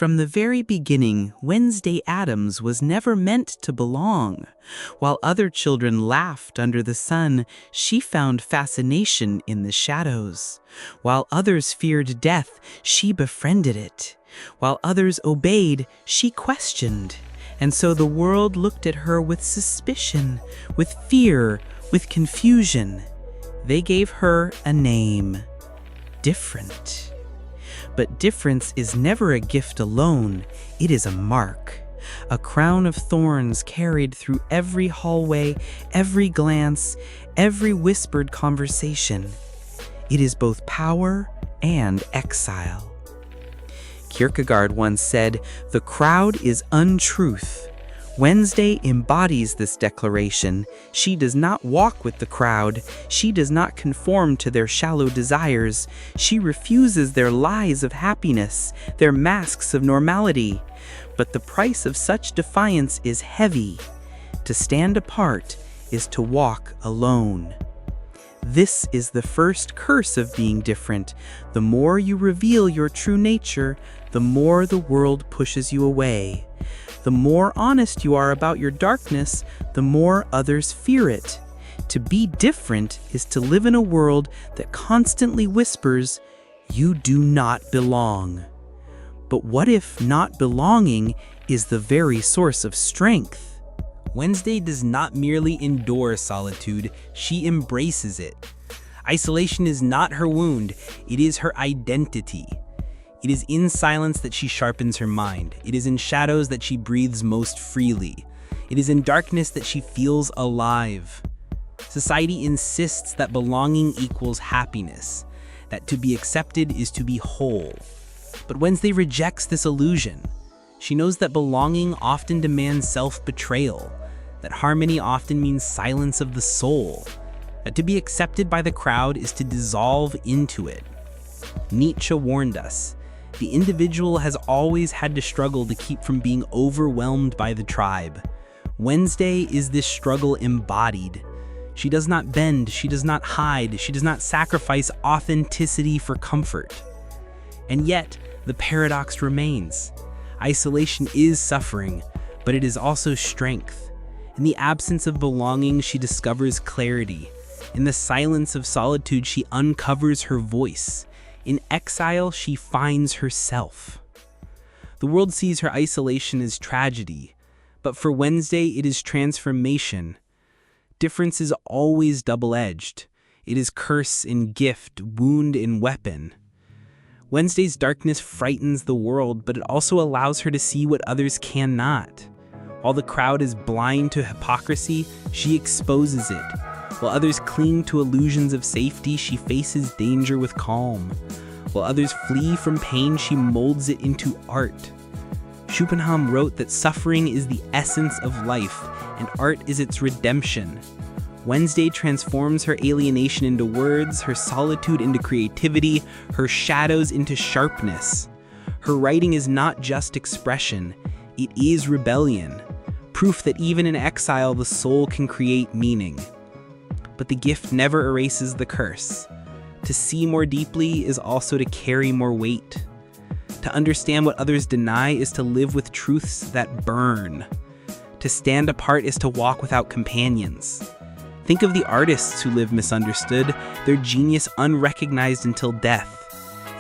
From the very beginning, Wednesday Addams was never meant to belong. While other children laughed under the sun, she found fascination in the shadows. While others feared death, she befriended it. While others obeyed, she questioned. And so the world looked at her with suspicion, with fear, with confusion. They gave her a name: different. But difference is never a gift alone, it is a mark. A crown of thorns carried through every hallway, every glance, every whispered conversation. It is both power and exile. Kierkegaard once said, "The crowd is untruth." Wednesday embodies this declaration. She does not walk with the crowd. She does not conform to their shallow desires. She refuses their lies of happiness, their masks of normality. But the price of such defiance is heavy. To stand apart is to walk alone. This is the first curse of being different. The more you reveal your true nature, the more the world pushes you away. The more honest you are about your darkness, the more others fear it. To be different is to live in a world that constantly whispers, "You do not belong." But what if not belonging is the very source of strength? Wednesday does not merely endure solitude, she embraces it. Isolation is not her wound, it is her identity. It is in silence that she sharpens her mind. It is in shadows that she breathes most freely. It is in darkness that she feels alive. Society insists that belonging equals happiness, that to be accepted is to be whole. But Wednesday rejects this illusion. She knows that belonging often demands self-betrayal, that harmony often means silence of the soul, that to be accepted by the crowd is to dissolve into it. Nietzsche warned us, the individual has always had to struggle to keep from being overwhelmed by the tribe. Wednesday is this struggle embodied. She does not bend, she does not hide, she does not sacrifice authenticity for comfort. And yet, the paradox remains. Isolation is suffering, but it is also strength. In the absence of belonging, she discovers clarity. In the silence of solitude, she uncovers her voice. In exile, she finds herself. The world sees her isolation as tragedy, but for Wednesday, it is transformation. Difference is always double-edged. It is curse in gift, wound in weapon. Wednesday's darkness frightens the world, but it also allows her to see what others cannot. While the crowd is blind to hypocrisy, she exposes it. While others cling to illusions of safety, she faces danger with calm. While others flee from pain, she molds it into art. Schopenhauer wrote that suffering is the essence of life, and art is its redemption. Wednesday transforms her alienation into words, her solitude into creativity, her shadows into sharpness. Her writing is not just expression, it is rebellion, proof that even in exile the soul can create meaning. But the gift never erases the curse. To see more deeply is also to carry more weight. To understand what others deny is to live with truths that burn. To stand apart is to walk without companions. Think of the artists who live misunderstood, their genius unrecognized until death.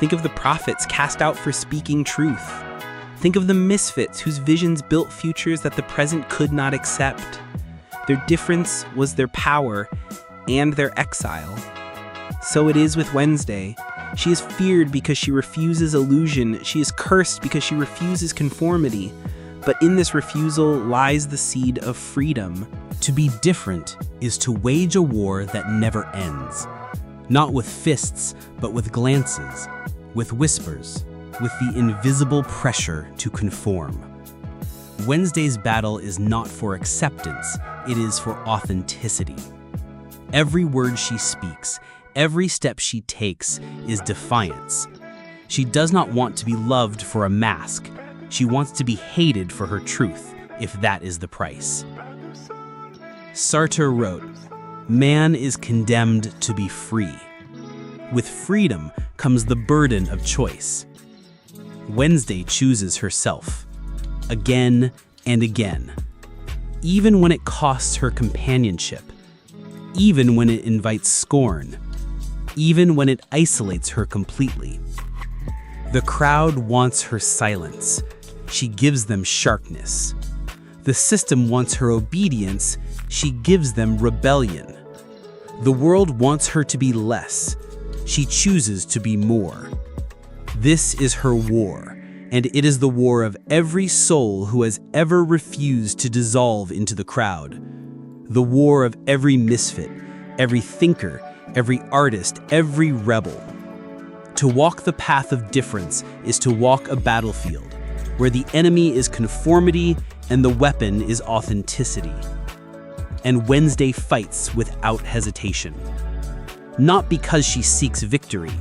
Think of the prophets cast out for speaking truth. Think of the misfits whose visions built futures that the present could not accept. Their difference was their power and their exile. So it is with Wednesday. She is feared because she refuses illusion. She is cursed because she refuses conformity. But in this refusal lies the seed of freedom. To be different is to wage a war that never ends. Not with fists, but with glances, with whispers, with the invisible pressure to conform. Wednesday's battle is not for acceptance, it is for authenticity. Every word she speaks, every step she takes is defiance. She does not want to be loved for a mask. She wants to be hated for her truth, if that is the price. Sartre wrote, "Man is condemned to be free. With freedom comes the burden of choice. Wednesday chooses herself, again and again, even when it costs her companionship, even when it invites scorn, even when it isolates her completely. The crowd wants her silence. She gives them sharpness. The system wants her obedience. She gives them rebellion. The world wants her to be less. She chooses to be more. This is her war, and it is the war of every soul who has ever refused to dissolve into the crowd. The war of every misfit, every thinker, every artist, every rebel. To walk the path of difference is to walk a battlefield, where the enemy is conformity and the weapon is authenticity. And Wednesday fights without hesitation. Not because she seeks victory,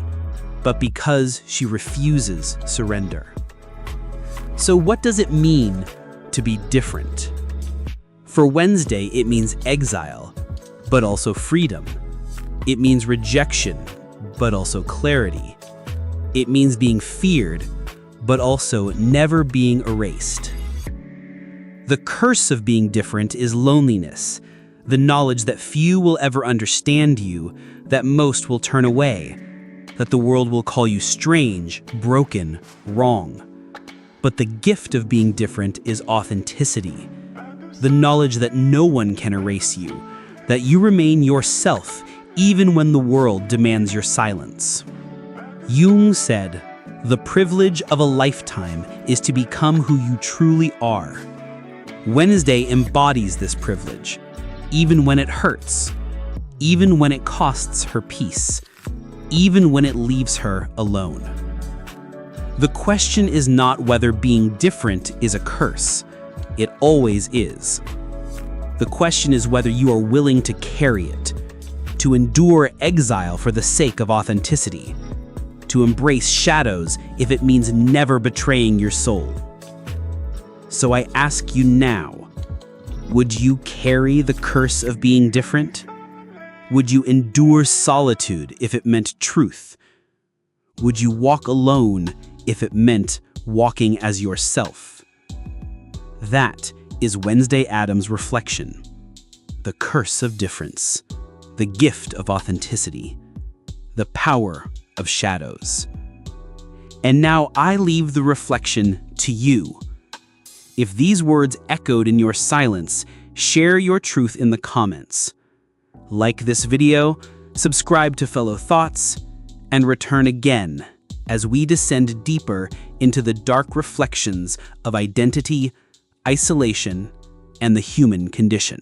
but because she refuses surrender. So what does it mean to be different? For Wednesday, it means exile, but also freedom. It means rejection, but also clarity. It means being feared, but also never being erased. The curse of being different is loneliness, the knowledge that few will ever understand you, that most will turn away, that the world will call you strange, broken, wrong. But the gift of being different is authenticity, the knowledge that no one can erase you, that you remain yourself even when the world demands your silence. Jung said, "The privilege of a lifetime is to become who you truly are." Wednesday embodies this privilege, even when it hurts, even when it costs her peace, even when it leaves her alone. The question is not whether being different is a curse. It always is. The question is whether you are willing to carry it, to endure exile for the sake of authenticity, to embrace shadows if it means never betraying your soul. So I ask you now, would you carry the curse of being different? Would you endure solitude if it meant truth? Would you walk alone if it meant walking as yourself? That is Wednesday Addams' reflection. The curse of difference, the gift of authenticity, the power of shadows. And now I leave the reflection to you. If these words echoed in your silence, share your truth in the comments. Like this video, subscribe to Fellow Thoughts, and return again as we descend deeper into the dark reflections of identity, isolation, and the human condition.